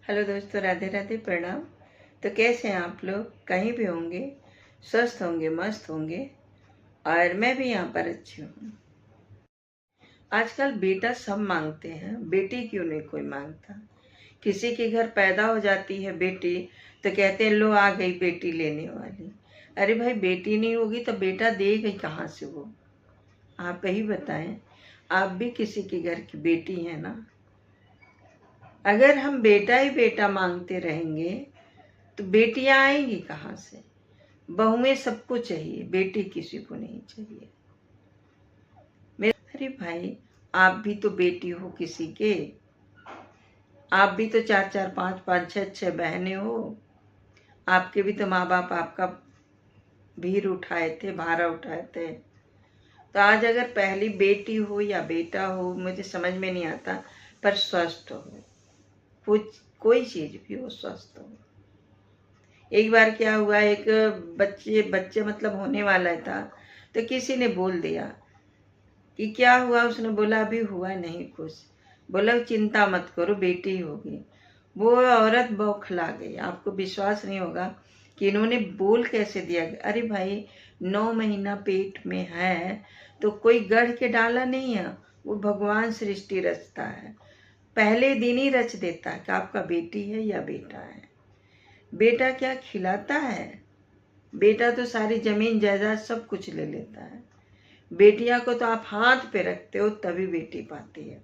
Hello दोस्तों, राधे राधे, प्रणाम। तो कैसे हैं आप लोग? कहीं भी होंगे, स्वस्थ होंगे, मस्त होंगे। और मैं भी यहाँ पर अच्छी हूँ। आजकल बेटा सब मांगते हैं, बेटी क्यों नहीं कोई मांगता। किसी के घर पैदा हो जाती है बेटी तो कहते हैं लो आ गई बेटी लेने वाली। अरे भाई, बेटी नहीं होगी तो बेटा देगी कहाँ से वो? आप ही बताएं। आप भी किसी के घर की बेटी है ना। अगर हम बेटा ही बेटा मांगते रहेंगे तो बेटियां आएंगी कहाँ से? बहुएं सबको चाहिए, बेटी किसी को नहीं चाहिए। मेरे अरे भाई, आप भी तो बेटी हो किसी के। आप भी तो चार चार पांच पांच छह छह बहनें हो। आपके भी तो माँ बाप आपका भीर उठाए थे, भारा उठाए थे। तो आज अगर पहली बेटी हो या बेटा हो, मुझे समझ में नहीं आता, पर स्वस्थ हो। कुछ कोई चीज भी हो, स्वस्थ हो। एक बार क्या हुआ, एक बच्चे बच्चे मतलब होने वाला था, तो किसी ने बोल दिया कि क्या हुआ। उसने बोला अभी हुआ नहीं कुछ। बोला चिंता मत करो, बेटी होगी। वो औरत बौखला गई। आपको विश्वास नहीं होगा कि इन्होंने बोल कैसे दिया। अरे भाई, 9 महीना पेट में है तो कोई गढ़ के डाला नहीं है। वो भगवान सृष्टि रचता है, पहले दिन ही रच देता है कि आपका बेटी है या बेटा है। बेटा क्या खिलाता है? बेटा तो सारी जमीन जायदाद सब कुछ ले लेता है। बेटियां को तो आप हाथ पे रखते हो तभी बेटी पाती है।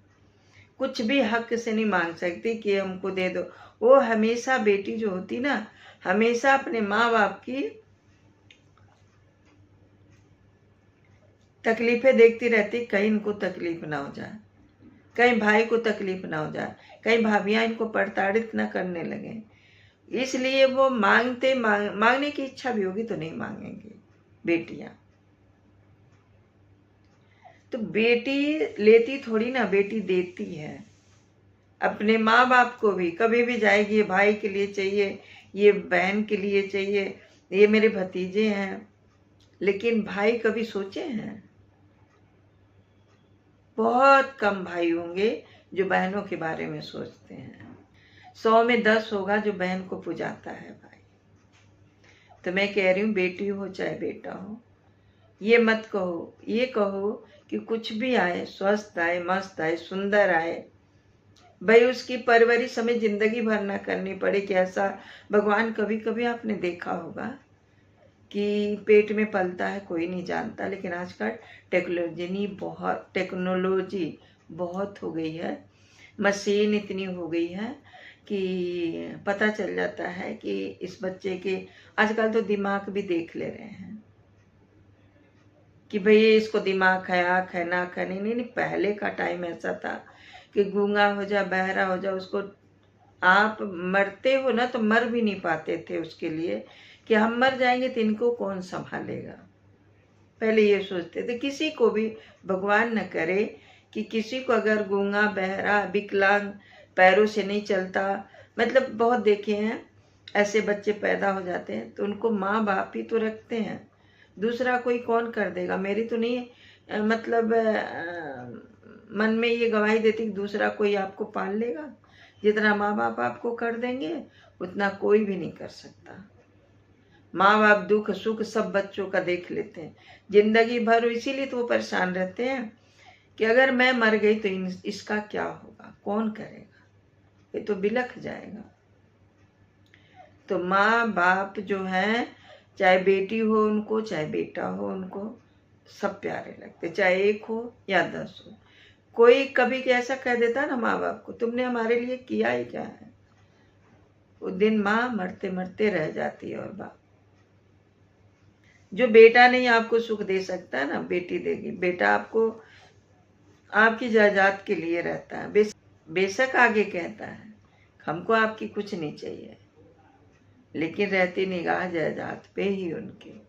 कुछ भी हक से नहीं मांग सकती कि हमको दे दो। वो हमेशा बेटी जो होती ना, हमेशा अपने माँ बाप की तकलीफें देखती रहती, कहीं इनको तकलीफ ना हो जाए, कहीं भाई को तकलीफ ना हो जाए, कहीं भाभियां इनको प्रताड़ित ना करने लगे। इसलिए वो मांगने की इच्छा भी होगी तो नहीं मांगेंगे बेटियां। तो बेटी लेती थोड़ी ना, बेटी देती है। अपने माँ बाप को भी कभी भी जाएगी, ये भाई के लिए चाहिए, ये बहन के लिए चाहिए, ये मेरे भतीजे हैं। लेकिन भाई कभी सोचे हैं? बहुत कम भाई होंगे जो बहनों के बारे में सोचते हैं। 100 में 10 होगा जो बहन को पुजाता है भाई। तो मैं कह रही हूँ, बेटी हो चाहे बेटा हो, ये मत कहो, ये कहो कि कुछ भी आए, स्वस्थ आए, मस्त आए, सुंदर आए, भाई उसकी परवरिश हमें जिंदगी भर ना करनी पड़े। कि ऐसा भगवान, कभी कभी आपने देखा होगा कि पेट में पलता है कोई नहीं जानता, लेकिन आजकल टेक्नोलॉजी बहुत हो गई है, मशीन इतनी हो गई है कि पता चल जाता है कि इस बच्चे के, आजकल तो दिमाग भी देख ले रहे हैं कि भाई इसको दिमाग है, आँख है, नाक है। नहीं, पहले का टाइम ऐसा था कि गूंगा हो जा, बहरा हो जा, उसको आप मरते हो ना तो मर भी नहीं पाते थे उसके लिए कि हम मर जाएंगे तो इनको कौन संभालेगा। पहले ये सोचते थे। किसी को भी भगवान न करे कि किसी को अगर गूंगा, बहरा, विकलांग, पैरों से नहीं चलता, मतलब बहुत देखे हैं ऐसे बच्चे पैदा हो जाते हैं, तो उनको माँ बाप ही तो रखते हैं, दूसरा कोई कौन कर देगा। मेरी तो नहीं मतलब मन में ये गवाही देती कि दूसरा कोई आपको पाल लेगा। जितना माँ बाप आपको कर देंगे उतना कोई भी नहीं कर सकता। माँ बाप दुख सुख सब बच्चों का देख लेते हैं जिंदगी भर। इसीलिए तो वो परेशान रहते हैं कि अगर मैं मर गई तो इसका क्या होगा, कौन करेगा, ये तो बिलख जाएगा। तो माँ बाप जो है, चाहे बेटी हो उनको, चाहे बेटा हो उनको, सब प्यारे लगते, चाहे एक हो या 10 हो। कोई कभी ऐसा कह देता ना माँ बाप को, तुमने हमारे लिए किया ही क्या है, उस दिन माँ मरते मरते रह जाती है। और बाप, जो बेटा नहीं आपको सुख दे सकता है ना, बेटी देगी। बेटा आपको आपकी जायदाद के लिए रहता है, बेशक आगे कहता है हमको आपकी कुछ नहीं चाहिए, लेकिन रहती निगाह जायदाद पे ही उनकी।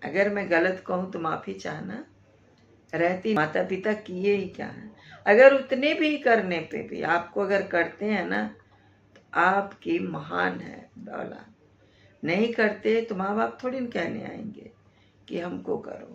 अगर मैं गलत कहूं तो माफी चाहना। रहती माता पिता किए ही क्या है। अगर उतने भी करने पे भी आपको अगर करते हैं ना, तो आपकी महान है दौलत। नहीं करते तो माँ बाप थोड़ी न कहने आएंगे कि हमको करो।